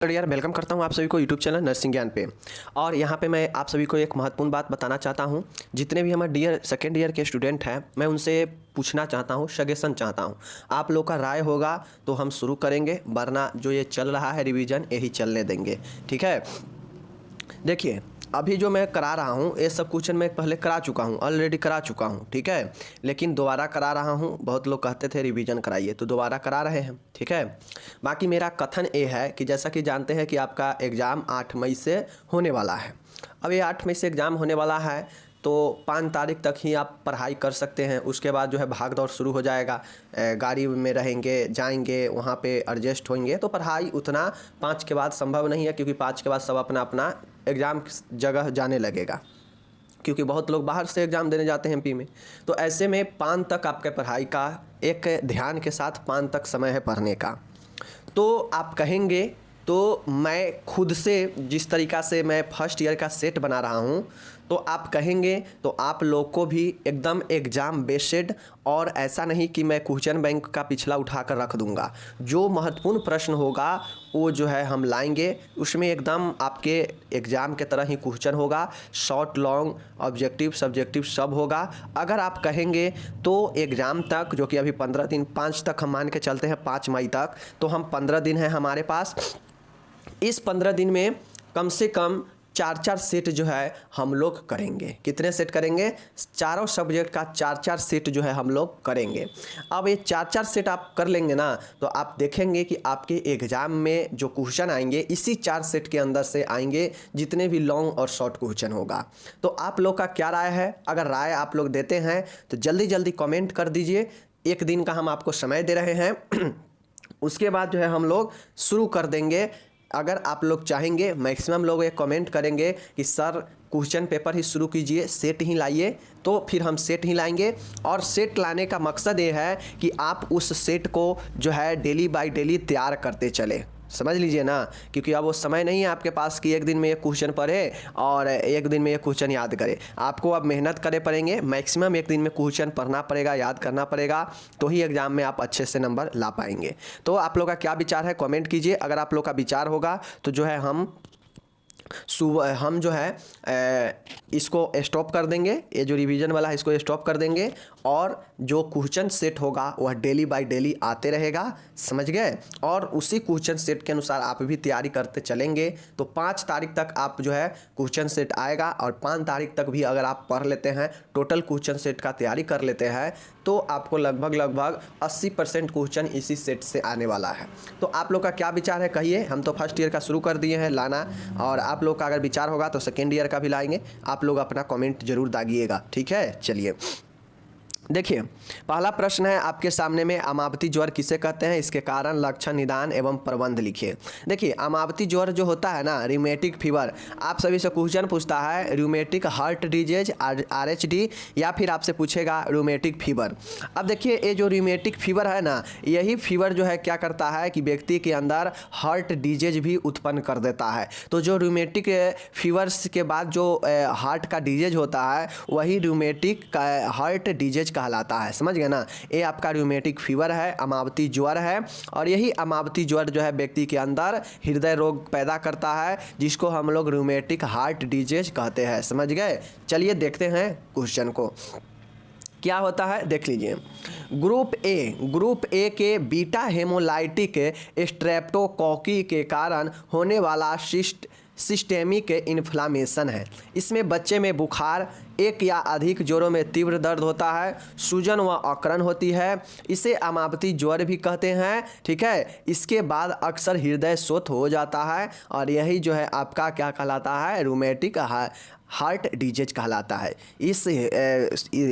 Hello यार, welcome करता हूँ आप सभी को यूट्यूब चैनल नर्सिंग ज्ञान पे। और यहाँ पे मैं आप सभी को एक महत्वपूर्ण बात बताना चाहता हूँ। जितने भी हमारे डियर सेकेंड ईयर के स्टूडेंट हैं, मैं उनसे पूछना चाहता हूँ, सजेशन चाहता हूँ। आप लोग का राय होगा तो हम शुरू करेंगे, वरना जो ये चल रहा है रिवीजन यही चलने देंगे। ठीक है, देखिए अभी जो मैं करा रहा हूँ ये सब क्वेश्चन मैं पहले करा चुका हूँ, ऑलरेडी करा चुका हूँ। ठीक है, लेकिन दोबारा करा रहा हूँ। बहुत लोग कहते थे रिवीजन कराइए, तो दोबारा करा रहे हैं। ठीक है, बाकी मेरा कथन ये है कि जैसा कि जानते हैं कि आपका एग्ज़ाम 8 मई से होने वाला है। अब ये 8 मई से एग्ज़ाम होने वाला है तो 5 तारीख तक ही आप पढ़ाई कर सकते हैं। उसके बाद जो है भाग दौड़ शुरू हो जाएगा। गाड़ी में रहेंगे, जाएंगे, वहाँ पे एडजस्ट होंगे, तो पढ़ाई उतना 5 के बाद संभव नहीं है, क्योंकि 5 के बाद सब अपना अपना एग्ज़ाम जगह जाने लगेगा, क्योंकि बहुत लोग बाहर से एग्ज़ाम देने जाते हैं एमपी में। तो ऐसे में 5 तक आपके पढ़ाई का एक ध्यान के साथ 5 तक समय है पढ़ने का। तो आप कहेंगे तो मैं खुद से जिस तरीक़ा से मैं फर्स्ट ईयर का सेट बना रहा हूँ, तो आप कहेंगे तो आप लोग को भी एकदम एग्ज़ाम बेस्ड, और ऐसा नहीं कि मैं क्वेश्चन बैंक का पिछला उठा कर रख दूंगा। जो महत्वपूर्ण प्रश्न होगा वो जो है हम लाएंगे, उसमें एकदम आपके एग्ज़ाम के तरह ही क्वेश्चन होगा। शॉर्ट, लॉन्ग, ऑब्जेक्टिव, सब्जेक्टिव सब होगा। अगर आप कहेंगे तो एग्ज़ाम तक, जो कि अभी 15 दिन, 5 तक हम मान के चलते हैं, 5 मई तक, तो हम 15 दिन हैं हमारे पास। इस 15 दिन में कम से कम 4-4 सेट जो है हम लोग करेंगे। कितने सेट करेंगे? चारों सब्जेक्ट का 4-4 सेट जो है हम लोग करेंगे। अब ये 4-4 सेट आप कर लेंगे ना, तो आप देखेंगे कि आपके एग्ज़ाम में जो क्वेश्चन आएंगे इसी 4 सेट के अंदर से आएंगे, जितने भी लॉन्ग और शॉर्ट क्वेश्चन होगा। तो आप लोग का क्या राय है? अगर राय आप लोग देते हैं तो जल्दी जल्दी कमेंट कर दीजिए। 1 दिन का हम आपको समय दे रहे हैं। उसके बाद जो है हम लोग शुरू कर देंगे। अगर आप लोग चाहेंगे, मैक्सिमम लोग ये कमेंट करेंगे कि सर क्वेश्चन पेपर ही शुरू कीजिए, सेट ही लाइए, तो फिर हम सेट ही लाएंगे। और सेट लाने का मकसद ये है कि आप उस सेट को जो है डेली बाय डेली तैयार करते चले। समझ लीजिए ना, क्योंकि अब वो समय नहीं है आपके पास कि 1 दिन में ये क्वेश्चन पढ़े और 1 दिन में ये क्वेश्चन याद करे। आपको अब मेहनत करे पड़ेंगे, मैक्सिमम 1 दिन में क्वेश्चन पढ़ना पड़ेगा, याद करना पड़ेगा, तो ही एग्ज़ाम में आप अच्छे से नंबर ला पाएंगे। तो आप लोग का क्या विचार है, कमेंट कीजिए। अगर आप लोग का विचार होगा तो जो है हम जो है इसको स्टॉप कर देंगे। ये जो रिवीजन वाला है इसको स्टॉप कर देंगे, और जो क्वेश्चन सेट होगा वह डेली बाय डेली आते रहेगा। समझ गए? और उसी क्वेश्चन सेट के अनुसार आप भी तैयारी करते चलेंगे। तो 5 तारीख तक आप जो है क्वेश्चन सेट आएगा, और 5 तारीख तक भी अगर आप पढ़ लेते हैं, टोटल क्वेश्चन सेट का तैयारी कर लेते हैं, तो आपको लगभग 80% क्वेश्चन इसी सेट से आने वाला है। तो आप लोग का क्या विचार है कहिए। हम तो फर्स्ट ईयर का शुरू कर दिए हैं लाना, और आप लोग का अगर विचार होगा तो सेकेंड ईयर का भी लाएंगे। आप लोग अपना कमेंट जरूर दागिएगा। ठीक है, चलिए देखिए, पहला प्रश्न है आपके सामने में, अमावती ज्वर किसे कहते हैं, इसके कारण, लक्षण, निदान एवं प्रबंध लिखिए। देखिए, अमावती ज्वर जो होता है ना, रूमेटिक फीवर, आप सभी से क्वेश्चन पूछता है रूमेटिक हार्ट डिजीज RHD, या फिर आपसे पूछेगा रूमेटिक फीवर। अब देखिए, ये जो रूमेटिक फीवर है ना, यही फीवर जो है क्या करता है कि व्यक्ति के अंदर हार्ट डिजीज भी उत्पन्न कर देता है। तो जो रूमेटिक फीवर्स के बाद जो हार्ट का डिजीज होता है, वही रूमेटिक हार्ट डिजीज कहलाता है। समझ गए ना? ये आपका रूमेटिक फीवर है, अमावती ज्वर है, और यही अमावती ज्वर जो है व्यक्ति के अंदर हृदय रोग पैदा करता है, जिसको हम लोग रूमेटिक हार्ट डिजीज कहते हैं। समझ गए? चलिए देखते हैं क्वेश्चन को क्या होता है, देख लीजिए। ग्रुप ए के बीटा हेमोलाइटिक स्ट्रेप्टोकोकी के कारण होने वाला सिस्टेमिक इन्फ्लामेशन है। इसमें बच्चे में बुखार, 1 या अधिक जोरों में तीव्र दर्द होता है, सूजन व अकड़न होती है। इसे अमावती ज्वर भी कहते हैं। ठीक है, इसके बाद अक्सर हृदय शोथ हो जाता है, और यही जो है आपका क्या कहलाता है, रूमेटिक हार्ट डिजीज कहलाता है। इस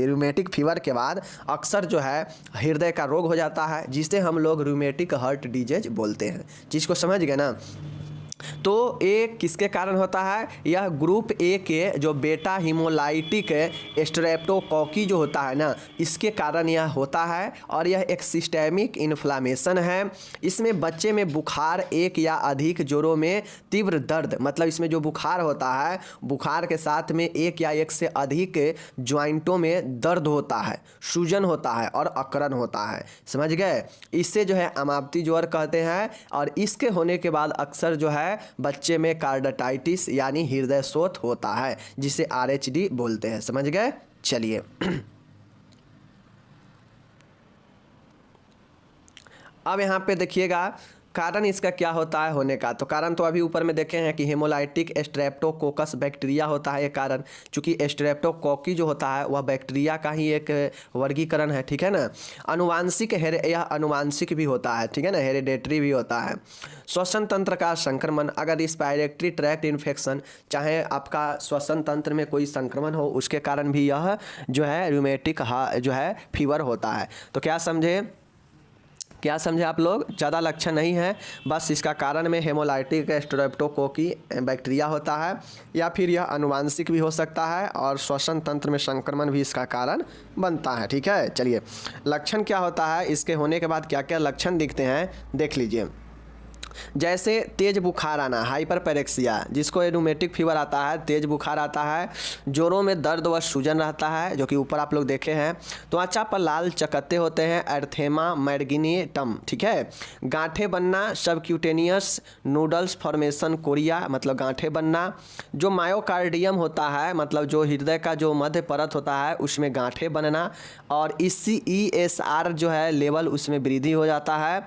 रूमेटिक फीवर के बाद अक्सर जो है हृदय का रोग हो जाता है, जिसे हम लोग रूमेटिक हार्ट डिजीज बोलते हैं। जिसको समझ गए ना? तो ये किसके कारण होता है? यह ग्रुप ए के जो बेटा हीमोलाइटिक स्ट्रेप्टोकोकी जो होता है ना, इसके कारण यह होता है और यह एक सिस्टेमिक इन्फ्लामेशन है। इसमें बच्चे में बुखार, एक या अधिक जोड़ों में तीव्र दर्द, मतलब इसमें जो बुखार होता है, बुखार के साथ में एक या एक से अधिक ज्वाइंटों में दर्द होता है, सूजन होता है और अकड़न होता है। समझ गए? इससे जो है अमावती ज्वर कहते हैं। और इसके होने के बाद अक्सर जो है बच्चे में कार्डिटाइटिस यानी हृदय शोथ होता है, जिसे आरएचडी बोलते हैं। समझ गए? चलिए अब यहाँ पे देखिएगा कारण इसका क्या होता है होने का। तो कारण तो अभी ऊपर में देखे हैं कि हेमोलाइटिक स्ट्रेप्टोकोकस बैक्टीरिया होता है ये कारण, चूँकि स्ट्रेप्टोकोकी जो होता है वह बैक्टीरिया का ही एक वर्गीकरण है, ठीक है ना। अनुवांशिक यह अनुवांशिक भी होता है, ठीक है ना, हेरिडेटरी भी होता है। श्वसन तंत्र का संक्रमण, अगर रिस्पायरेटरी ट्रैक्ट इन्फेक्शन, चाहे आपका श्वसन तंत्र में कोई संक्रमण हो, उसके कारण भी यह जो है रूमेटिक जो है फीवर होता है। तो क्या समझे आप लोग? ज़्यादा लक्षण नहीं है, बस इसका कारण में हेमोलाइटिक स्ट्रेप्टोकोकी बैक्टीरिया होता है, या फिर यह अनुवांशिक भी हो सकता है और श्वसन तंत्र में संक्रमण भी इसका कारण बनता है। ठीक है, चलिए लक्षण क्या होता है, इसके होने के बाद क्या क्या लक्षण दिखते हैं देख लीजिए। जैसे तेज बुखार आना, हाइपरपेरेक्सिया, जिसको रूमेटिक फीवर आता है, तेज बुखार आता है, जोड़ों में दर्द व सूजन रहता है, जो कि ऊपर आप लोग देखे हैं। त्वचा पर लाल चकत्ते होते हैं, एर्थेमा मैग्नीटम, ठीक है। गांठें बनना, सबक्यूटेनियस नूडल्स फॉर्मेशन कोरिया, मतलब गांठें बनना। जो मायोकार्डियम होता है, मतलब जो हृदय का जो मध्य परत होता है उसमें गांठें बनना, और इससी ESR जो है लेवल उसमें वृद्धि हो जाता है,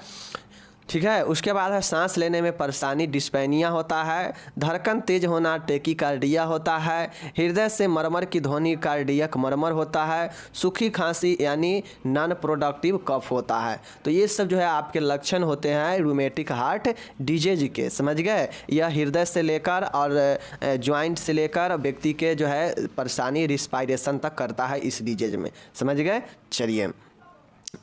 ठीक है। उसके बाद है सांस लेने में परेशानी, डिस्पैनिया होता है। धड़कन तेज होना, टेकीकार्डिया होता है। हृदय से मरमर की ध्वनि, कार्डियक मरमर होता है। सूखी खांसी यानी नॉन प्रोडक्टिव कफ होता है। तो ये सब जो है आपके लक्षण होते हैं रूमेटिक हार्ट डिजीज के। समझ गए? यह हृदय से लेकर और ज्वाइंट से लेकर व्यक्ति के जो है परेशानी रिस्पायरेशन तक करता है इस डिजीज में। समझ गए? चलिए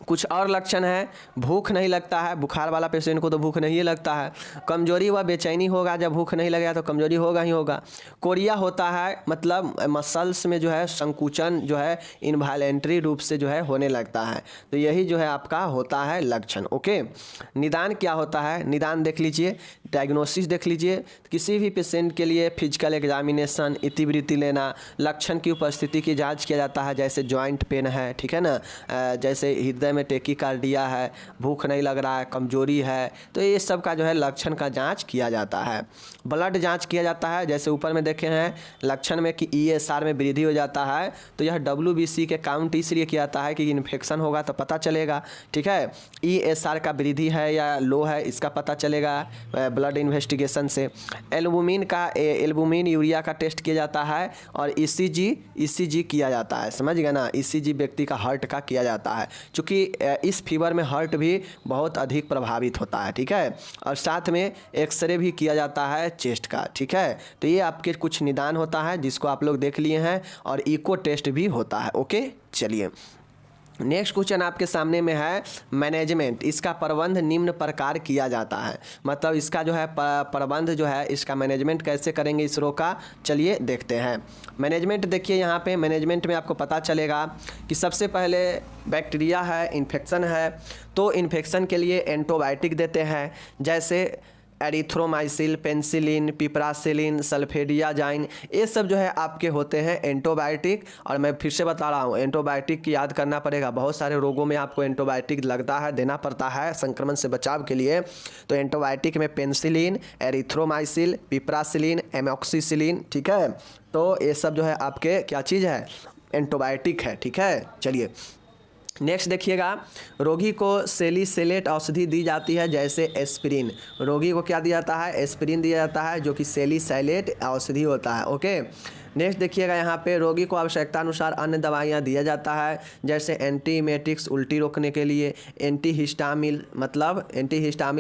कुछ और लक्षण है। भूख नहीं लगता है, बुखार वाला पेशेंट को तो भूख नहीं लगता है। कमजोरी व बेचैनी होगा, जब भूख नहीं लगेगा तो कमजोरी होगा ही होगा। कोरिया होता है, मतलब मसल्स में जो है संकुचन जो है इनवॉलेंटरी रूप से जो है होने लगता है। तो यही जो है आपका होता है लक्षण। ओके, निदान क्या होता है, निदान देख लीजिए, डायग्नोसिस देख लीजिए। किसी भी पेशेंट के लिए फिजिकल एग्जामिनेशन, इतिवृत्ति लेना, लक्षण की उपस्थिति की जांच किया जाता है, जैसे जॉइंट पेन है, ठीक है ना, जैसे हृदय में टेकीकार्डिया है, भूख नहीं लग रहा है, कमजोरी है, तो ये सब का जो है लक्षण का जांच किया जाता है। ब्लड जांच किया जाता है, जैसे ऊपर में देखे हैं लक्षण में कि ESR में वृद्धि हो जाता है, तो यह WBC के काउंट इसलिए किया जाता है कि इन्फेक्शन होगा तो पता चलेगा, ठीक है। ESR का वृद्धि है या लो है इसका पता चलेगा ब्लड इन्वेस्टिगेशन से। एल्बुमिन यूरिया का टेस्ट किया जाता है, और ECG किया जाता है। समझ गए ना, ECG व्यक्ति का हार्ट का किया जाता है, क्योंकि इस फीवर में हार्ट भी बहुत अधिक प्रभावित होता है, ठीक है। और साथ में एक्सरे भी किया जाता है चेस्ट का, ठीक है। तो ये आपके कुछ निदान होता है जिसको आप लोग देख लिए हैं, और इको टेस्ट भी होता है। ओके, चलिए नेक्स्ट क्वेश्चन आपके सामने में है मैनेजमेंट। इसका प्रबंध निम्न प्रकार किया जाता है, मतलब इसका जो है प्रबंध जो है इसका मैनेजमेंट कैसे करेंगे इस रोग का, चलिए देखते हैं। मैनेजमेंट देखिए, यहाँ पे मैनेजमेंट में आपको पता चलेगा कि सबसे पहले बैक्टीरिया है, इन्फेक्शन है, तो इन्फेक्शन के लिए एंटीबायोटिक देते हैं, जैसे एरिथ्रोमाइसिन, पेनिसिलिन, पिपरासिलिन, सल्फेडियाजाइन, ये सब जो है आपके होते हैं एंटीबायोटिक। और मैं फिर से बता रहा हूँ, एंटीबायोटिक की याद करना पड़ेगा, बहुत सारे रोगों में आपको एंटीबायोटिक लगता है, देना पड़ता है संक्रमण से बचाव के लिए। तो एंटीबायोटिक में पेनिसिलिन, एरिथ्रोमाइसिन, पिपरासिलिन, एमॉक्सिसिलिन, ठीक है। तो ये सब जो है आपके क्या चीज़ है, एंटीबायोटिक है, ठीक है। चलिए नेक्स्ट देखिएगा, रोगी को सेलिसिलेट औषधि दी जाती है, जैसे एस्पिरिन। रोगी को क्या दिया जाता है, एस्पिरिन दिया जाता है, जो कि सेलिसिलेट औषधि होता है। ओके, नेक्स्ट देखिएगा, यहाँ पे रोगी को आवश्यकता अनुसार अन्य दवाइयाँ दिया जाता है, जैसे एंटीमेटिक्स उल्टी रोकने के लिए, एंटीहिस्टामिन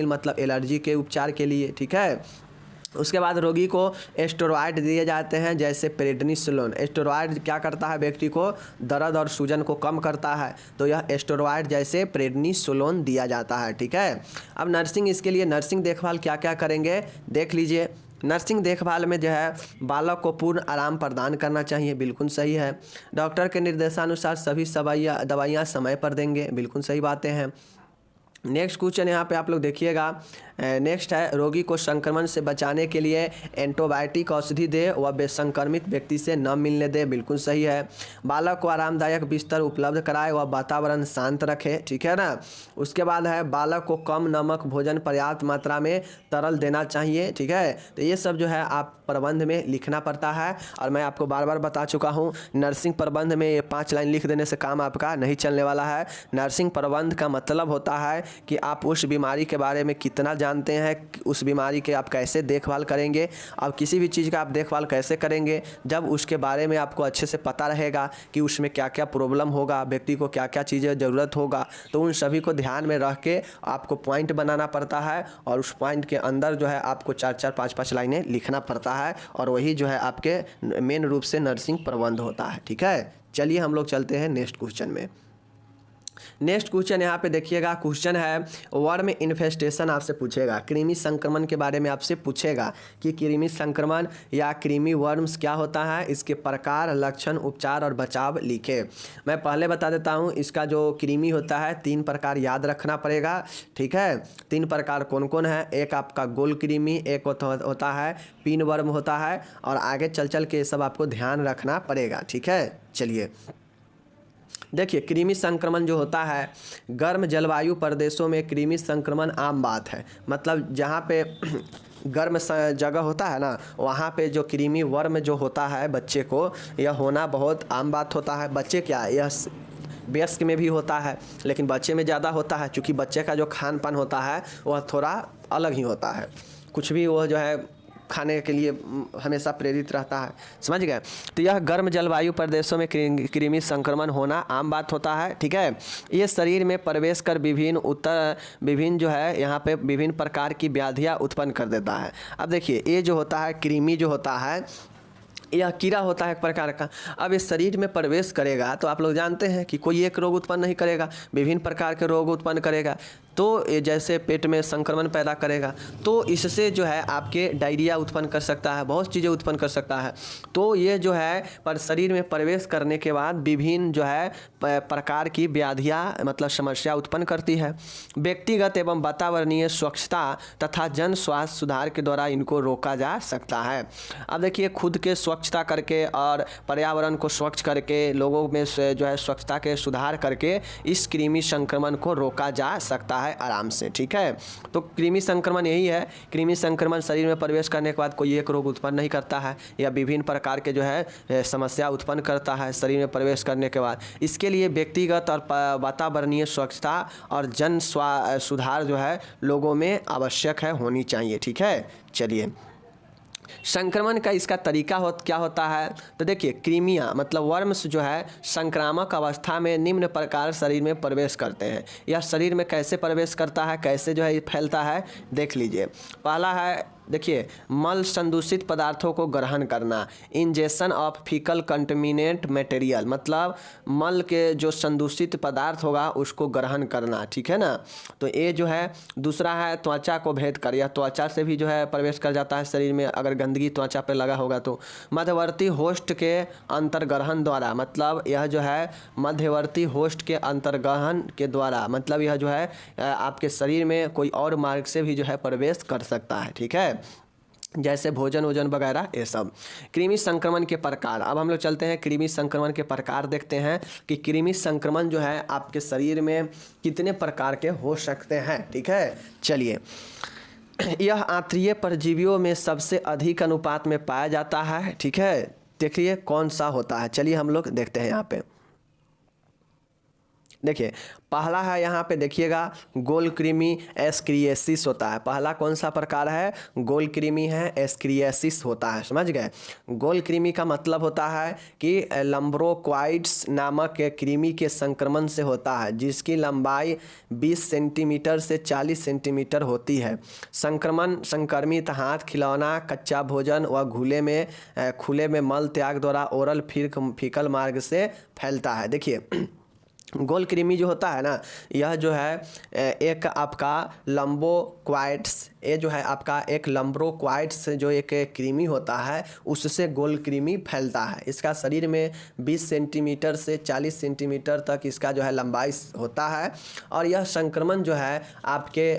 मतलब एलर्जी के उपचार के लिए, ठीक है। उसके बाद रोगी को स्टेरॉयड दिए जाते हैं, जैसे प्रेडनिसोलोन। स्टेरॉयड क्या करता है, व्यक्ति को दर्द और सूजन को कम करता है, तो यह स्टेरॉयड जैसे प्रेडनिसोलोन दिया जाता है। ठीक है, अब नर्सिंग, इसके लिए नर्सिंग देखभाल क्या क्या करेंगे देख लीजिए। नर्सिंग देखभाल में जो है बालक को पूर्ण आराम प्रदान करना चाहिए, बिल्कुल सही है। डॉक्टर के निर्देशानुसार सभी दवाइयाँ समय पर देंगे, बिल्कुल सही बातें हैं। नेक्स्ट क्वेश्चन यहाँ पे आप लोग देखिएगा। नेक्स्ट है, रोगी को संक्रमण से बचाने के लिए एंटीबायोटिक औषधि दे व संक्रमित व्यक्ति से न मिलने दे, बिल्कुल सही है। बालक को आरामदायक बिस्तर उपलब्ध कराए व वातावरण शांत रखे, ठीक है ना। उसके बाद है, बालक को कम नमक भोजन पर्याप्त मात्रा में तरल देना चाहिए, ठीक है। तो ये सब जो है आप प्रबंध में लिखना पड़ता है, और मैं आपको बार बार बता चुका हूँ, नर्सिंग प्रबंध में ये 5 लाइन लिख देने से काम आपका नहीं चलने वाला है। नर्सिंग प्रबंध का मतलब होता है कि आप उस बीमारी के बारे में कितना जानते हैं, उस बीमारी के आप कैसे देखभाल करेंगे, आप किसी भी चीज़ का आप देखभाल कैसे करेंगे, जब उसके बारे में आपको अच्छे से पता रहेगा कि उसमें क्या क्या प्रॉब्लम होगा, व्यक्ति को क्या क्या चीज़ें ज़रूरत होगा, तो उन सभी को ध्यान में रख के आपको पॉइंट बनाना पड़ता है, और उस पॉइंट के अंदर जो है आपको 4-4 5-5 लाइनें लिखना पड़ता है, और वही जो है आपके मेन रूप से नर्सिंग प्रबंध होता है। ठीक है, चलिए हम लोग चलते हैं नेक्स्ट क्वेश्चन में। नेक्स्ट क्वेश्चन यहाँ पे देखिएगा, क्वेश्चन है वर्म इन्फेस्टेशन आपसे पूछेगा, कृमि संक्रमण के बारे में आपसे पूछेगा कि कृमि संक्रमण या कृमि वर्म्स क्या होता है, इसके प्रकार, लक्षण, उपचार और बचाव लिखे। मैं पहले बता देता हूँ, इसका जो कृमि होता है 3 प्रकार याद रखना पड़ेगा, ठीक है। 3 प्रकार कौन कौन है, एक आपका गोल कृमि, एक होता है पिन वर्म होता है, और आगे चल के सब आपको ध्यान रखना पड़ेगा, ठीक है। चलिए देखिए, कृमि संक्रमण जो होता है, गर्म जलवायु प्रदेशों में कृमि संक्रमण आम बात है। मतलब जहाँ पे गर्म जगह होता है ना, वहाँ पे जो कृमि वर्म जो होता है बच्चे को, यह होना बहुत आम बात होता है। बच्चे क्या, यह वयस्क में भी होता है, लेकिन बच्चे में ज़्यादा होता है, क्योंकि बच्चे का जो खान पान होता है वह थोड़ा अलग ही होता है। कुछ भी वो जो है खाने के लिए हमेशा प्रेरित रहता है, समझ गए। तो यह गर्म जलवायु प्रदेशों में कृमि संक्रमण होना आम बात होता है, ठीक है। ये शरीर में प्रवेश कर विभिन्न जो है यहाँ पे विभिन्न प्रकार की व्याधियाँ उत्पन्न कर देता है। अब देखिए, ये जो होता है कृमि जो होता है, यह कीड़ा होता है एक प्रकार का। अब इस शरीर में प्रवेश करेगा तो आप लोग जानते हैं कि कोई एक रोग उत्पन्न नहीं करेगा, विभिन्न प्रकार के रोग उत्पन्न करेगा। तो ये जैसे पेट में संक्रमण पैदा करेगा, तो इससे जो है आपके डायरिया उत्पन्न कर सकता है, बहुत चीज़ें उत्पन्न कर सकता है। तो ये जो है पर शरीर में प्रवेश करने के बाद विभिन्न जो है प्रकार की व्याधियाँ मतलब समस्या उत्पन्न करती है। व्यक्तिगत एवं वातावरणीय स्वच्छता तथा जन स्वास्थ्य सुधार के द्वारा इनको रोका जा सकता है। अब देखिए, खुद के स्वच्छता करके और पर्यावरण को स्वच्छ करके, लोगों में से जो है स्वच्छता के सुधार करके इस कृमि संक्रमण को रोका जा सकता है आराम से, ठीक है। तो कृमि संक्रमण यही है, कृमि संक्रमण शरीर में प्रवेश करने के बाद कोई एक रोग उत्पन्न नहीं करता है, या विभिन्न प्रकार के जो है समस्या उत्पन्न करता है शरीर में प्रवेश करने के बाद। इसके लिए व्यक्तिगत और वातावरणीय स्वच्छता और जन सुधार जो है लोगों में आवश्यक है, होनी चाहिए, ठीक है। चलिए, संक्रमण का इसका तरीका क्या होता है, तो देखिए, कृमियाँ मतलब वर्म्स जो है संक्रामक अवस्था में निम्न प्रकार शरीर में प्रवेश करते हैं। यह शरीर में कैसे प्रवेश करता है, कैसे जो है फैलता है, देख लीजिए। पहला है, देखिए, मल संदूषित पदार्थों को ग्रहण करना, injection of faecal contaminant material, मतलब मल के जो संदूषित पदार्थ होगा उसको ग्रहण करना, ठीक है ना। तो ये जो है दूसरा है, त्वचा को भेद कर, यह त्वचा से भी जो है प्रवेश कर जाता है शरीर में, अगर गंदगी त्वचा पर लगा होगा तो। मध्यवर्ती होस्ट के अंतर्ग्रहण द्वारा, मतलब यह जो है मध्यवर्ती होस्ट के अंतर्ग्रहण के द्वारा, मतलब यह जो है आपके शरीर में कोई और मार्ग से भी जो है प्रवेश कर सकता है, ठीक है, जैसे भोजन वोजन वगैरह ये सब। कृमि संक्रमण के प्रकार, अब हम लोग चलते हैं कृमि संक्रमण के प्रकार देखते हैं कि कृमि संक्रमण जो है आपके शरीर में कितने प्रकार के हो सकते हैं, ठीक है। चलिए, यह आंतरीय परजीवियों में सबसे अधिक अनुपात में पाया जाता है, ठीक है। देखिए कौन सा होता है, चलिए हम लोग देखते हैं यहाँ पे। देखिए पहला है यहाँ पे देखिएगा गोल कृमि एस्क्रिएसिस होता है। पहला कौन सा प्रकार है? गोल कृमि है, एस्क्रिएसिस होता है। समझ गए? गोल कृमि का मतलब होता है कि लंब्रोक्वाइड्स नामक कृमि के संक्रमण से होता है, जिसकी लंबाई 20 सेंटीमीटर से 40 सेंटीमीटर होती है। संक्रमण संक्रमित हाथ, खिलौना, कच्चा भोजन व खुले में मल त्याग द्वारा ओरल फीकल मार्ग से फैलता है। देखिए गोल कृमि जो होता है ना, यह जो है एक आपका लंबोक्वाइड्स, ये जो है आपका एक लंब्रोक्वाइड्स जो एक कृमि होता है, उससे गोल कृमि फैलता है। इसका शरीर में 20 सेंटीमीटर से 40 सेंटीमीटर तक इसका जो है लंबाई होता है। और यह संक्रमण जो है आपके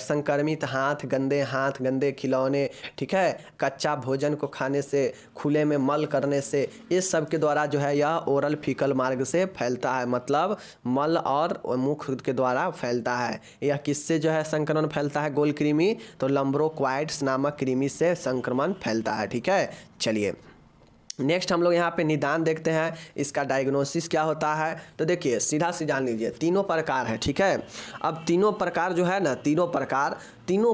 संक्रमित हाथ, गंदे खिलौने, ठीक है, कच्चा भोजन को खाने से, खुले में मल करने से, इस सब के द्वारा जो है यह ओरल फीकल मार्ग से फैलता है। मतलब मल और मुख के द्वारा फैलता है। यह किससे जो है संक्रमण फैलता है? गोल कृमि, तो लंब्रोक्वाइड्स नामक कृमि से संक्रमण फैलता है। ठीक है, चलिए नेक्स्ट हम लोग यहाँ पे निदान देखते हैं, इसका डायग्नोसिस क्या होता है। तो देखिए सीधा सी जान लीजिए, तीनों प्रकार है। ठीक है, अब तीनों प्रकार जो है ना, तीनों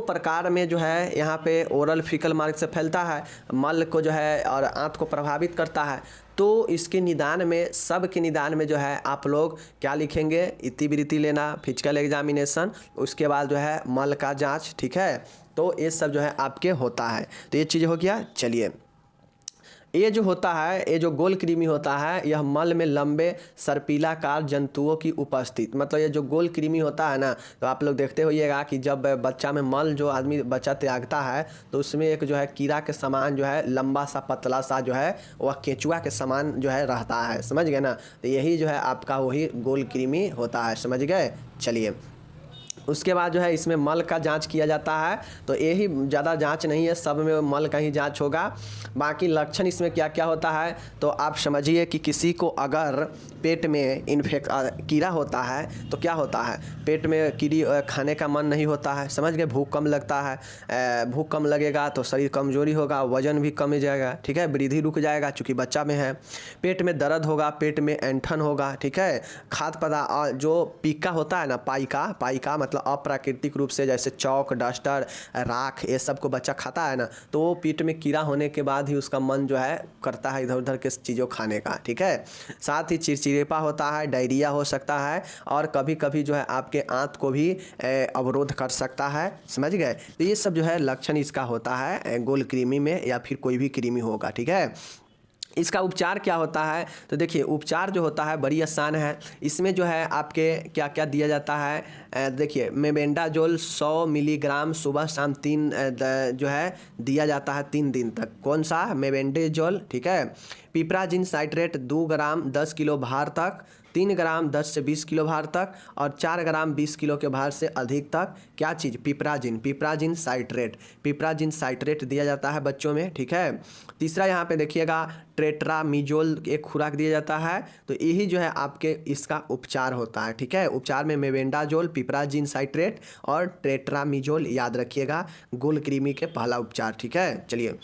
प्रकार में जो है यहाँ पे ओरल फीकल मार्ग से फैलता है, मल को जो है और आंत को प्रभावित करता है। तो इसके निदान में, सब के निदान में जो है आप लोग क्या लिखेंगे? इतिवृत्ति लेना, फिजिकल एग्जामिनेशन, उसके बाद जो है मल का जांच। ठीक है, तो ये सब जो है आपके होता है। तो ये चीज़ हो गया। चलिए ये जो होता है, ये जो गोल कृमि होता है, यह मल में लंबे सर्पिलाकार जंतुओं की उपस्थित, मतलब ये जो गोल कृमि होता है ना, तो आप लोग देखते होइएगा कि जब बच्चा में मल जो बच्चा त्यागता है, तो उसमें एक जो है कीड़ा के समान जो है लंबा सा पतला सा जो है वह केंचुआ के समान जो है रहता है। समझ गए ना? तो यही जो है आपका वही गोल कृमि होता है। समझ गए? चलिए उसके बाद जो है इसमें मल का जांच किया जाता है। तो यही ज़्यादा जांच नहीं है, सब में मल का ही जांच होगा। बाकी लक्षण इसमें क्या क्या होता है, तो आप समझिए कि किसी को अगर पेट में कीड़ा होता है तो क्या होता है? पेट में कीड़ी खाने का मन नहीं होता है। समझ गए? भूख कम लगता है, भूख कम लगेगा तो शरीर कमजोरी होगा, वजन भी कम जाएगा। ठीक है, वृद्धि रुक जाएगा चूँकि बच्चा में है। पेट में दर्द होगा, पेट में ऐंठन होगा। ठीक है, खाद्य पदार्थ जो पीका होता है ना, पाइका मतलब अप्राकृतिक रूप से, जैसे चौक, डस्टर, राख, ये सब को बच्चा खाता है ना, तो वो पेट में कीड़ा होने के बाद ही उसका मन जो है करता है इधर उधर के चीज़ों खाने का। ठीक है, साथ ही चिड़चिड़ेपा होता है, डायरिया हो सकता है, और कभी कभी जो है आपके आंत को भी अवरोध कर सकता है। समझ गए? तो ये सब जो है लक्षण इसका होता है गोल कृमि में, या फिर कोई भी कृमि होगा। ठीक है, इसका उपचार क्या होता है? तो देखिए उपचार जो होता है बड़ी आसान है। इसमें जो है आपके क्या क्या दिया जाता है, देखिए मेबेंडाजोल 100 मिलीग्राम सुबह शाम 3 जो है दिया जाता है 3 दिन तक। कौन सा? मेबेंडाजोल। ठीक है, पिपराजिन साइट्रेट 2 ग्राम 10 किलो भार तक, 3 ग्राम 10 से 20 किलो भार तक, और 4 ग्राम 20 किलो के भार से अधिक तक। क्या चीज़? पिपराजिन साइट्रेट दिया जाता है बच्चों में। ठीक है, तीसरा यहाँ पे देखिएगा टेट्रामिजोल एक खुराक दिया जाता है। तो यही जो है आपके इसका उपचार होता है। ठीक है, उपचार में मेबेंडाजोल, पिपराजिन साइट्रेट और टेट्रामिजोल याद रखिएगा, गोल कृमि के पहला उपचार। ठीक है, चलिए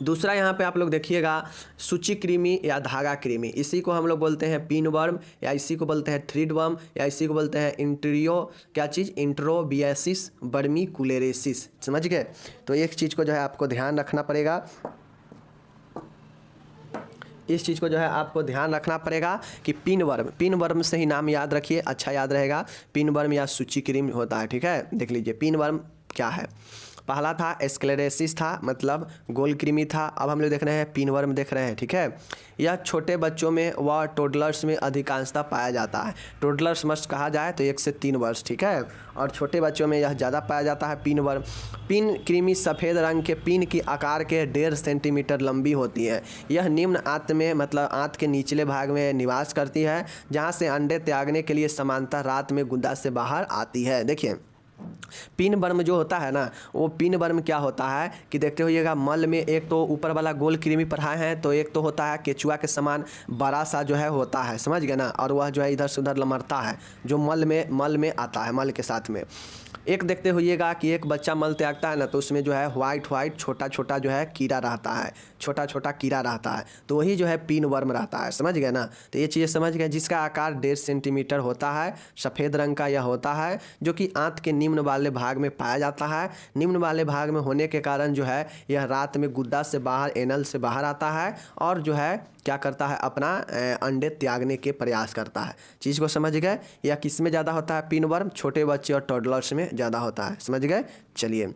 दूसरा यहाँ पे आप लोग देखिएगा सूची कृमि या धागा कृमि। इसी को हम लोग बोलते हैं पिनवर्म, या इसी को बोलते हैं थ्रिडवर्म, या इसी को बोलते हैं इंट्रोबियासिस बर्मीकुलेरेसिस। समझ गए? तो एक चीज़ को जो है आपको ध्यान रखना पड़ेगा, इस चीज़ को जो है आपको ध्यान रखना पड़ेगा कि पिनवर्म से ही नाम याद रखिए, अच्छा याद रहेगा। पिनवर्म या सूची कृमि होता है। ठीक है, देख लीजिए पिनवर्म क्या है। पहला था स्क्लेरोसिस था, मतलब गोल कृमि था। अब हम लोग देख रहे हैं पिनवर्म देख रहे हैं। ठीक है, यह छोटे बच्चों में व टोडलर्स में अधिकांशतः पाया जाता है। टोडलर्स मस्ट कहा जाए तो 1 से 3 वर्ष। ठीक है, और छोटे बच्चों में यह ज़्यादा पाया जाता है पिनवर्म। पिन कृमि सफ़ेद रंग के पिन की आकार के 1.5 सेंटीमीटर लंबी होती है। यह निम्न आंत में, मतलब आंत के निचले भाग में निवास करती है, जहाँ से अंडे त्यागने के लिए समानतः रात में गुदा से बाहर आती है। देखिए पिन वर्म जो होता है ना, वो पिन वर्म क्या होता है कि देखते होइएगा मल में एक तो ऊपर वाला गोल कृमि पढ़ाए हैं, तो एक तो होता है केचुआ के समान बड़ा सा जो है होता है, समझ गए ना, और वह जो है इधर से उधर लमड़ता है, जो मल में आता है, मल के साथ में। एक देखते होइएगा कि एक बच्चा मल त्यागता है ना, तो उसमें जो है वाइट छोटा छोटा जो है कीड़ा रहता है, छोटा छोटा कीड़ा रहता है, तो वही जो है पिन वर्म रहता है, समझ गए ना। तो ये चीज़ें समझ गए, जिसका आकार 1.5 सेंटीमीटर होता है, सफ़ेद रंग का यह होता है, जो कि आंत के निम्न वाले भाग में पाया जाता है। निम्न वाले भाग में होने के कारण जो है यह रात में गुद्दा से बाहर, एनल से बाहर आता है और जो है क्या करता है, अपना अंडे त्यागने के प्रयास करता है। चीज़ को समझ गए। यह किस में ज़्यादा होता है, पिन वर्म छोटे बच्चे और टॉडलर्स में ज़्यादा होता है, समझ गए। चलिए,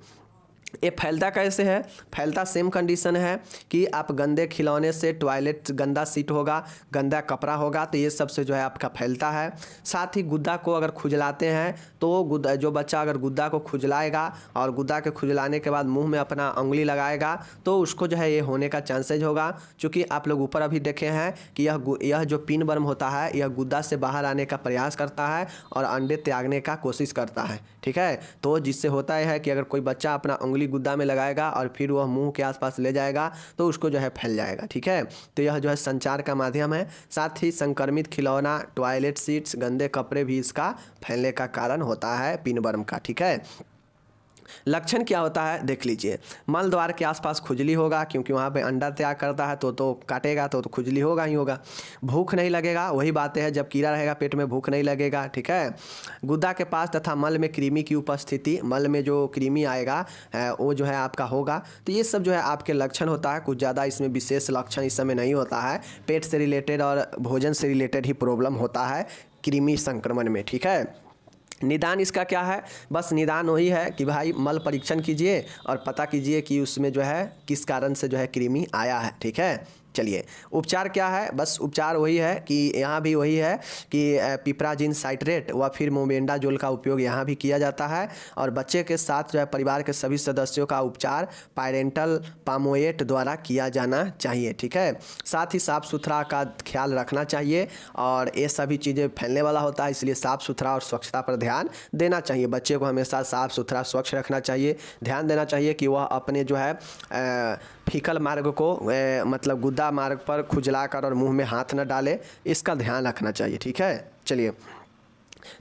ये फैलता कैसे है? फैलता सेम कंडीशन है कि आप गंदे खिलौने से, टॉयलेट गंदा सीट होगा, गंदा कपड़ा होगा, तो ये सब से जो है आपका फैलता है। साथ ही गुद्दा को अगर खुजलाते हैं तो गुद्दा, जो बच्चा अगर गुद्दा को खुजलाएगा और गुद्दा के खुजलाने के बाद मुंह में अपना उंगली लगाएगा तो उसको जो है ये होने का चांसेज होगा। चूँकि आप लोग ऊपर अभी देखे हैं कि यह जो पिन वर्म होता है यह गुद्दा से बाहर आने का प्रयास करता है और अंडे त्यागने का कोशिश करता है, ठीक है। तो जिससे होता है कि अगर कोई बच्चा अपना उंगली गुद्दा में लगाएगा और फिर वह मुंह के आसपास ले जाएगा तो उसको जो है फैल जाएगा, ठीक है। तो यह जो है संचार का माध्यम है। साथ ही संक्रमित खिलौना, टॉयलेट सीट्स, गंदे कपड़े भी इसका फैलने का कारण होता है पिन वर्म का, ठीक है। लक्षण क्या होता है देख लीजिए। मल द्वार के आसपास खुजली होगा, क्योंकि वहाँ पे अंडा त्याग करता है तो काटेगा तो खुजली होगा ही होगा। भूख नहीं लगेगा, वही बातें है, जब कीड़ा रहेगा पेट में भूख नहीं लगेगा, ठीक है। गुद्दा के पास तथा मल में कृमि की उपस्थिति, मल में जो कृमि आएगा वो जो है आपका होगा। तो ये सब जो है आपके लक्षण होता है। कुछ ज़्यादा इसमें विशेष लक्षण इस समय नहीं होता है। पेट से रिलेटेड और भोजन से रिलेटेड ही प्रॉब्लम होता है कृमि संक्रमण में, ठीक है। निदान इसका क्या है? बस निदान वही है कि भाई मल परीक्षण कीजिए और पता कीजिए कि उसमें जो है किस कारण से जो है कृमि आया है, ठीक है। चलिए, उपचार क्या है? बस उपचार वही है कि यहाँ भी वही है कि पिपराजिन साइट्रेट व फिर मोबेंडाजोल का उपयोग यहाँ भी किया जाता है। और बच्चे के साथ जो है परिवार के सभी सदस्यों का उपचार पायरेंटल पामोएट द्वारा किया जाना चाहिए, ठीक है। साथ ही साफ़ सुथरा का ख्याल रखना चाहिए और ये सभी चीज़ें फैलने वाला होता है, इसलिए साफ़ सुथरा और स्वच्छता पर ध्यान देना चाहिए। बच्चे को हमेशा साफ़ सुथरा स्वच्छ रखना चाहिए, ध्यान देना चाहिए कि वह अपने जो है फीकल मार्ग को मतलब गुद्दा मार्ग पर खुजलाकर और मुंह में हाथ न डाले, इसका ध्यान रखना चाहिए, ठीक है। चलिए,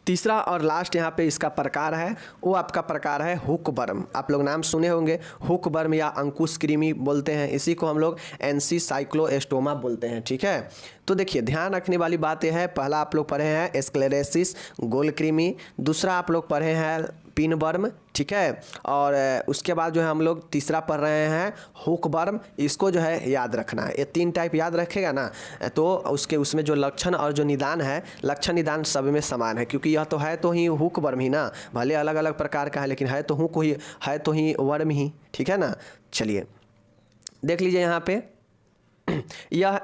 तीसरा और लास्ट यहाँ पे इसका प्रकार है, वो आपका प्रकार है हुक वर्म। आप लोग नाम सुने होंगे, हुक वर्म या अंकुश कृमि बोलते हैं, इसी को हम लोग एनसीसाइक्लोएस्टोमा बोलते हैं, ठीक है। तो देखिए, ध्यान रखने वाली बात यह है, पहला आप लोग पढ़े हैं स्क्लेरेसिस गोल कृमि, दूसरा आप लोग पढ़े हैं पिन वर्म, ठीक है। और उसके बाद जो है हम लोग तीसरा पढ़ रहे हैं हुक वर्म। इसको जो है याद रखना है, ये 3 टाइप याद रखेगा ना तो उसमें जो लक्षण और जो निदान है, लक्षण निदान सब में समान है, क्योंकि यह तो है तो ही हुक वर्म ही ना, भले अलग अलग प्रकार का है लेकिन है तो हुक ही, है तो ही वर्म ही, ठीक है ना। चलिए, देख लीजिए यहाँ पे यह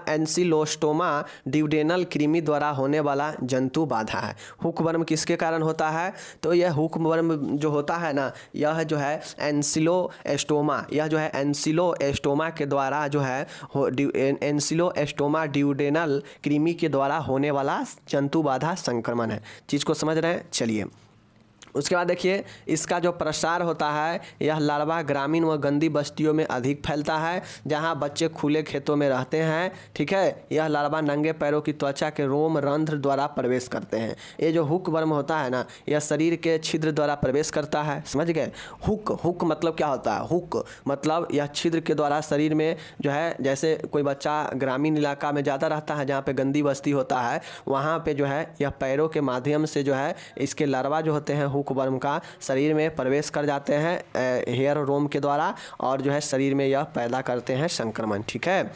एंसिलोस्टोमा ड्यूडेनल कृमि द्वारा होने वाला जंतु बाधा है। हुक वर्म किसके कारण होता है? तो यह हुक वर्म जो होता है ना, यह जो है एंसिलोएस्टोमा, यह जो है एंसिलोएस्टोमा के द्वारा जो है एंसिलोएस्टोमा ड्यूडेनल कृमि के द्वारा होने वाला जंतु बाधा संक्रमण है। चीज़ को समझ रहे हैं। चलिए, उसके बाद देखिए, इसका जो प्रसार होता है, यह लार्वा ग्रामीण व गंदी बस्तियों में अधिक फैलता है, जहां बच्चे खुले खेतों में रहते हैं, ठीक है। यह लार्वा नंगे पैरों की त्वचा के रोम रंध्र द्वारा प्रवेश करते हैं। ये जो हुक वर्म होता है ना, यह शरीर के छिद्र द्वारा प्रवेश करता है, समझ गए। हुक मतलब क्या होता है? हुक मतलब यह छिद्र के द्वारा शरीर में जो है, जैसे कोई बच्चा ग्रामीण इलाका में ज़्यादा रहता है जहाँ पे गंदी बस्ती होता है, वहाँ पे जो है यह पैरों के माध्यम से जो है इसके लार्वा जो होते हैं हुक वर्म का शरीर में प्रवेश कर जाते हैं हेयर रोम के द्वारा, और जो है शरीर में यह पैदा करते हैं संक्रमण, ठीक है।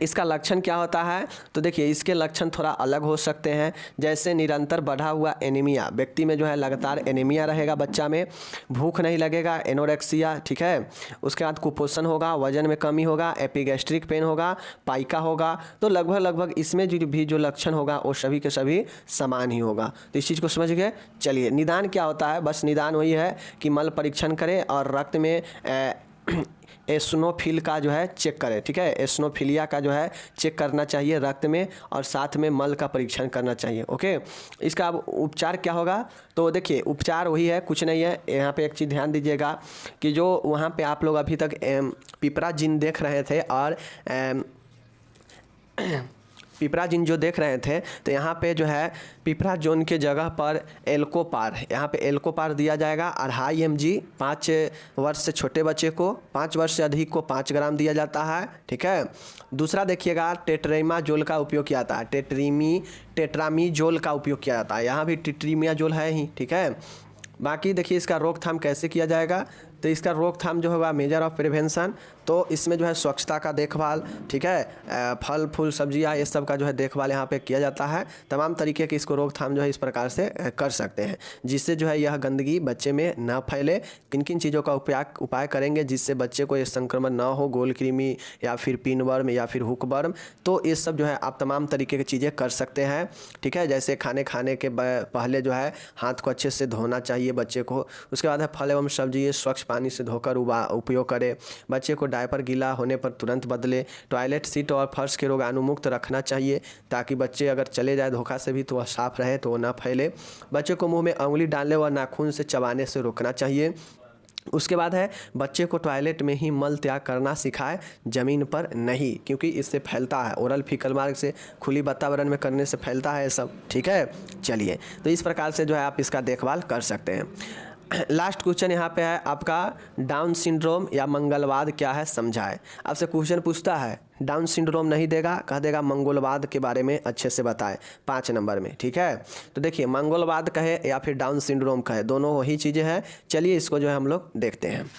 इसका लक्षण क्या होता है? तो देखिए, इसके लक्षण थोड़ा अलग हो सकते हैं, जैसे निरंतर बढ़ा हुआ एनीमिया, व्यक्ति में जो है लगातार एनीमिया रहेगा, बच्चा में भूख नहीं लगेगा, एनोरेक्सिया, ठीक है। उसके बाद कुपोषण होगा, वजन में कमी होगा, एपिगैस्ट्रिक पेन होगा, पाइका होगा। तो लगभग इसमें जो लक्षण होगा वो सभी के सभी समान ही होगा। तो इस चीज़ को समझ गए। चलिए, निदान क्या होता है? बस निदान वही है कि मल परीक्षण करें और रक्त में एसनोफिल का जो है चेक करें, ठीक है, एसनोफिलिया का जो है चेक करना चाहिए रक्त में, और साथ में मल का परीक्षण करना चाहिए। ओके, इसका अब उपचार क्या होगा? तो देखिए उपचार वही है, कुछ नहीं है। यहाँ पे एक चीज़ ध्यान दीजिएगा कि जो वहाँ पे आप लोग अभी तक पिपराजिन देख रहे थे और पिपराजिन जो देख रहे थे, तो यहाँ पे जो है पिपराजोन के जगह पर एल्कोपार, यहाँ पे एल्कोपार दिया जाएगा। 2.5 mg 5 वर्ष से छोटे बच्चे को, 5 वर्ष से अधिक को 5 ग्राम दिया जाता है, ठीक है। दूसरा देखिएगा टेट्रामाजोल का उपयोग किया जाता है, टेट्रामीजोल का उपयोग किया जाता है, यहाँ भी टेट्रामाजोल है ही, ठीक है। बाकी देखिए इसका रोकथाम कैसे किया जाएगा, तो इसका रोकथाम जो होगा मेजर ऑफ प्रिवेंशन, तो इसमें जो है स्वच्छता का देखभाल, ठीक है, फल फूल सब्जियां ये सब का जो है देखभाल यहाँ पे किया जाता है। तमाम तरीके की इसको रोकथाम जो है इस प्रकार से कर सकते हैं, जिससे जो है यह गंदगी बच्चे में ना फैले। किन किन चीज़ों का उपाय करेंगे जिससे बच्चे को ये संक्रमण ना हो, गोल कृमि या फिर पिनवर्म या फिर हुकवर्म, तो ये सब जो है आप तमाम तरीके की चीज़ें कर सकते हैं, ठीक है। जैसे खाने के पहले जो है हाथ को अच्छे से धोना चाहिए बच्चे को। उसके बाद है फल एवं सब्जी स्वच्छ पानी से धोकर उपयोग करें। बच्चे को डायपर गीला होने पर तुरंत बदले। टॉयलेट सीट और फर्श के रोगाणुमुक्त रखना चाहिए, ताकि बच्चे अगर चले जाए धोखा से भी तो वह साफ रहे, तो वो ना फैले। बच्चे को मुंह में उंगली डालने व नाखून से चबाने से रोकना चाहिए। उसके बाद है बच्चे को टॉयलेट में ही मल त्याग करना सिखाए, ज़मीन पर नहीं, क्योंकि इससे फैलता है, ओरल फीकल मार्ग से खुली वातावरण में करने से फैलता है सब, ठीक है। चलिए, तो इस प्रकार से जो है आप इसका देखभाल कर सकते हैं। लास्ट क्वेश्चन यहाँ पे है आपका, डाउन सिंड्रोम या मंगलवाद क्या है समझाए। आपसे क्वेश्चन पूछता है, डाउन सिंड्रोम नहीं देगा, कह देगा मंगलवाद के बारे में अच्छे से बताएं 5 नंबर में, ठीक है। तो देखिए मंगलवाद कहे या फिर डाउन सिंड्रोम कहे, दोनों वही चीज़ें हैं। चलिए इसको जो है हम लोग देखते हैं।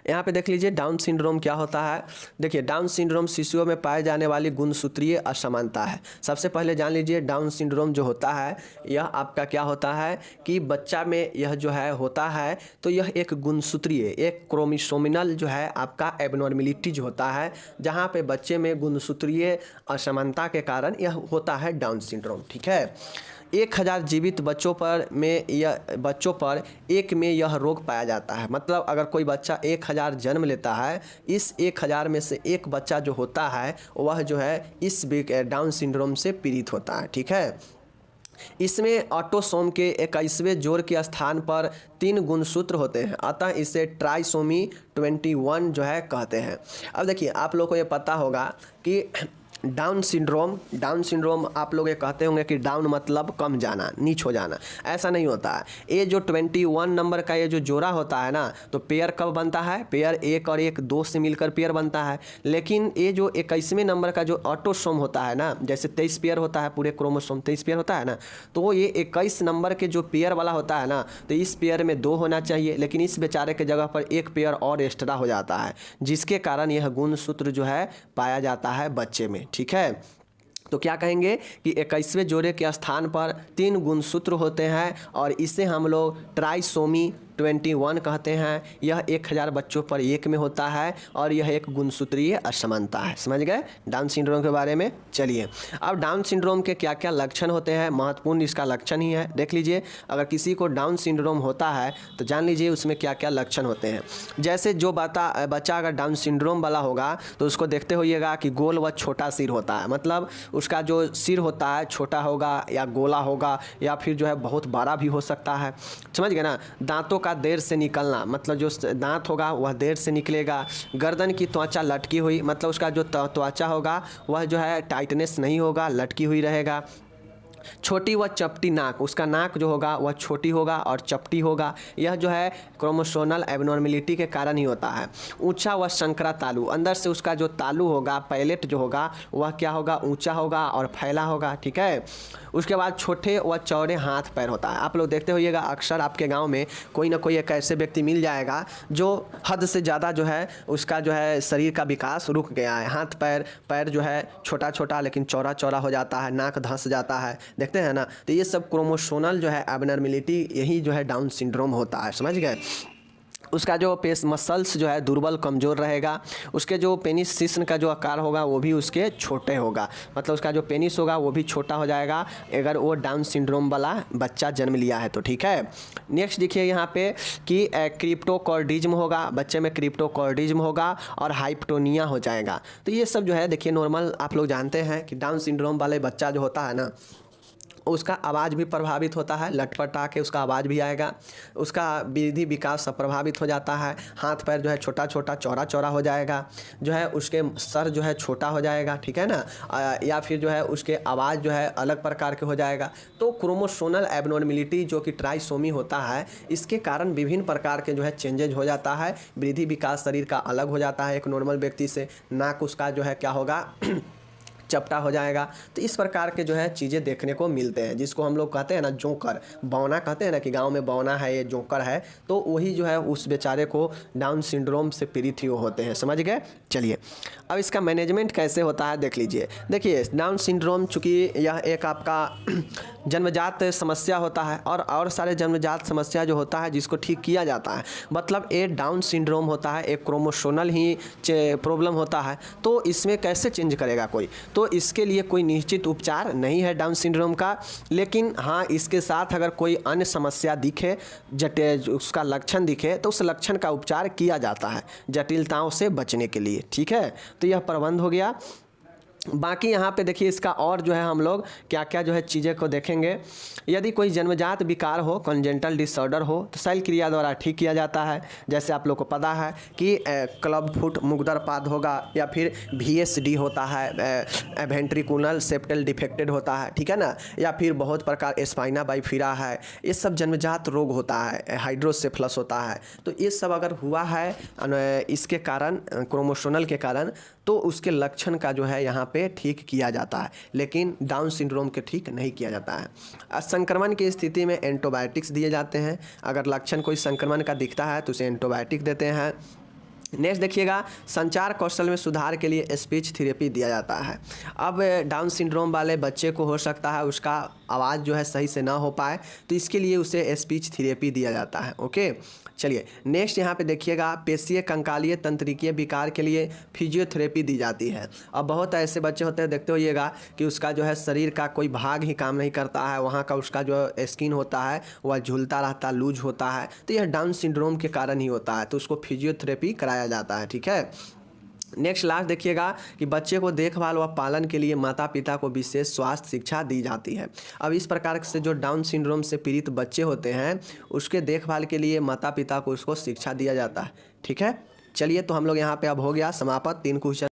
यहाँ पे देख लीजिए डाउन सिंड्रोम क्या होता है। देखिए डाउन सिंड्रोम शिशुओं में पाए जाने वाली गुणसूत्रीय असमानता है। सबसे पहले जान लीजिए डाउन सिंड्रोम जो होता है यह आपका क्या होता है कि बच्चा में यह जो है होता है, तो यह एक गुणसूत्रीय, एक क्रोमोसोमिनल जो है आपका एबनॉर्मेलिटी जो होता है, जहाँ पे बच्चे में गुणसूत्रीय असमानता के कारण यह होता है डाउन सिंड्रोम, ठीक है। 1000 जीवित बच्चों पर एक में यह रोग पाया जाता है। मतलब अगर कोई बच्चा 1000 जन्म लेता है, इस 1000 में से एक बच्चा जो होता है वह जो है इस डाउन सिंड्रोम से पीड़ित होता है, ठीक है। इसमें ऑटोसोम के 21वें जोड़ के स्थान पर 3 गुणसूत्र होते हैं, अतः इसे ट्राइसोमी 21 जो है कहते हैं। अब देखिए आप लोगों को ये पता होगा कि डाउन सिंड्रोम आप लोग ये कहते होंगे कि डाउन मतलब कम जाना, नीच हो जाना। ऐसा नहीं होता है। ये जो 21 नंबर का ये जो जोड़ा होता है ना, तो पेयर कब बनता है? पेयर 1 और 1 2 से मिलकर पेयर बनता है। लेकिन ये जो 21वें नंबर का जो ऑटोसोम होता है ना, जैसे 23 पेयर होता है, पूरे क्रोमोसोम 23 पेयर होता है ना, तो ये 21 नंबर के जो पेयर वाला होता है ना, तो इस पेयर में 2 होना चाहिए, लेकिन इस बेचारे के जगह पर 1 पेयर और एक्स्ट्रा हो जाता है, जिसके कारण यह गुणसूत्र जो है पाया जाता है बच्चे में, ठीक है। तो क्या कहेंगे कि 21वें जोड़े के स्थान पर 3 गुणसूत्र होते हैं और इसे हम लोग ट्राइसोमी 21 कहते हैं। यह 1000 बच्चों पर एक में होता है और यह एक गुणसूत्रीय असमानता है। समझ गए डाउन सिंड्रोम के बारे में। चलिए अब डाउन सिंड्रोम के क्या क्या लक्षण होते हैं, महत्वपूर्ण इसका लक्षण ही है। देख लीजिए अगर किसी को डाउन सिंड्रोम होता है तो जान लीजिए उसमें क्या क्या लक्षण होते हैं। जैसे जो बच्चा अगर डाउन सिंड्रोम वाला होगा तो उसको देखते होइएगा कि गोल व छोटा सिर होता है, मतलब उसका जो सिर होता है छोटा होगा या गोला होगा या फिर जो है बहुत बड़ा भी हो सकता है। समझ गए ना। दांतों का देर से निकलना, मतलब जो दांत होगा वह देर से निकलेगा। गर्दन की त्वचा लटकी हुई, मतलब उसका जो त्वचा होगा वह जो है टाइटनेस नहीं होगा, लटकी हुई रहेगा। छोटी व चपटी नाक, उसका नाक जो होगा वह छोटी होगा और चपटी होगा। यह जो है क्रोमोसोमल एबनॉर्मेलिटी के कारण ही होता है। ऊंचा व संकरा तालू, अंदर से उसका जो तालू होगा, पैलेट जो होगा वह क्या होगा, ऊंचा होगा और फैला होगा, ठीक है। उसके बाद छोटे व चौड़े हाथ पैर होता है। आप लोग देखते होइएगा अक्सर आपके गाँव में कोई ना कोई एक ऐसे व्यक्ति मिल जाएगा जो हद से ज़्यादा जो है उसका जो है शरीर का विकास रुक गया है। हाथ पैर जो है छोटा छोटा लेकिन चौड़ा चौड़ा हो जाता है, नाक धंस जाता है, देखते हैं ना। तो ये सब क्रोमोसोमल जो है एबनॉर्मेलिटी, यही जो है डाउन सिंड्रोम होता है। समझ गए। उसका जो पेस मसल्स जो है दुर्बल कमज़ोर रहेगा। उसके जो पेनिस शिश्न का जो आकार होगा वो भी उसके छोटे होगा, मतलब उसका जो पेनिस होगा वो भी छोटा हो जाएगा अगर वो डाउन सिंड्रोम वाला बच्चा जन्म लिया है तो। ठीक है, नेक्स्ट देखिए यहाँ पे कि क्रिप्टोकॉर्डिज्म होगा, बच्चे में क्रिप्टोकॉर्डिज्म होगा और हाइपटोनिया हो जाएगा। तो ये सब जो है देखिए नॉर्मल आप लोग जानते हैं कि डाउन सिंड्रोम वाले बच्चा जो होता है ना उसका आवाज़ भी प्रभावित होता है, लटपटा के उसका आवाज़ भी आएगा, उसका वृद्धि विकास सब प्रभावित हो जाता है, हाथ पैर जो है छोटा छोटा चौड़ा चौड़ा हो जाएगा, जो है उसके सर जो है छोटा हो जाएगा, ठीक है ना, या फिर जो है उसके आवाज़ जो है अलग प्रकार के हो जाएगा। तो क्रोमोसोमल एबनॉर्मेलिटी जो कि ट्राइसोमी होता है इसके कारण विभिन्न प्रकार के जो है चेंजेज हो जाता है, वृद्धि विकास शरीर का अलग हो जाता है एक नॉर्मल व्यक्ति से, नाक उसका जो है क्या होगा चपटा हो जाएगा। तो इस प्रकार के जो है चीज़ें देखने को मिलते हैं, जिसको हम लोग कहते हैं ना जोकर, बौना कहते हैं ना कि गांव में बौना है ये जोकर है, तो वही जो है उस बेचारे को डाउन सिंड्रोम से पीड़ित ही होते हैं। समझ गए? चलिए अब इसका मैनेजमेंट कैसे होता है देख लीजिए। देखिए डाउन सिंड्रोम चूँकि यह एक आपका जन्मजात समस्या होता है और सारे जन्मजात समस्या जो होता है जिसको ठीक किया जाता है, मतलब ये डाउन सिंड्रोम होता है, एक क्रोमोसोमल ही प्रॉब्लम होता है, तो इसमें कैसे चेंज करेगा कोई, तो इसके लिए कोई निश्चित उपचार नहीं है डाउन सिंड्रोम का। लेकिन हाँ इसके साथ अगर कोई अन्य समस्या दिखे, उसका लक्षण दिखे तो उस लक्षण का उपचार किया जाता है जटिलताओं से बचने के लिए। ठीक है, तो यह प्रबंध हो गया। बाकी यहाँ पे देखिए इसका और जो है हम लोग क्या क्या जो है चीज़ें को देखेंगे। यदि कोई जन्मजात विकार हो, कॉन्जेंटल डिसऑर्डर हो, तो शल्य क्रिया द्वारा ठीक किया जाता है। जैसे आप लोग को पता है कि क्लब फुट मुग्दरपाद होगा, या फिर VSD होता है, वेंट्रिकुलर सेप्टल डिफेक्टेड होता है, ठीक है ना, या फिर बहुत प्रकार स्पाइना बाइफिरा है, ये सब जन्मजात रोग होता है, हाइड्रोसेफलस होता है। तो ये सब अगर हुआ है इसके कारण, क्रोमोसोमल के कारण, तो उसके लक्षण का जो है यहाँ पे ठीक किया जाता है, लेकिन डाउन सिंड्रोम के ठीक नहीं किया जाता है। संक्रमण की स्थिति में एंटीबायोटिक्स दिए जाते हैं, अगर लक्षण कोई संक्रमण का दिखता है तो उसे एंटीबायोटिक देते हैं। नेक्स्ट देखिएगा, संचार कौशल में सुधार के लिए स्पीच थेरेपी दिया जाता है। अब डाउन सिंड्रोम वाले बच्चे को हो सकता है उसका आवाज़ जो है सही से ना हो पाए, तो इसके लिए उसे स्पीच थेरेपी दिया जाता है। ओके, चलिए नेक्स्ट यहाँ पे देखिएगा, पेशीय कंकालीय तंत्रिकीय विकार के लिए फिजियोथेरेपी दी जाती है। अब बहुत ऐसे बच्चे होते हैं, देखते होइएगा कि उसका जो है शरीर का कोई भाग ही काम नहीं करता है, वहाँ का उसका जो स्किन होता है वह झूलता रहता, लूज होता है, तो यह डाउन सिंड्रोम के कारण ही होता है, तो उसको फिजियोथेरेपी कराया जाता है। ठीक है, नेक्स्ट लास्ट देखिएगा कि बच्चे को देखभाल व पालन के लिए माता पिता को विशेष स्वास्थ्य शिक्षा दी जाती है। अब इस प्रकार से जो डाउन सिंड्रोम से पीड़ित बच्चे होते हैं उसके देखभाल के लिए माता पिता को उसको शिक्षा दिया जाता है। ठीक है, चलिए तो हम लोग यहाँ पे अब हो गया समाप्त 3 क्वेश्चन।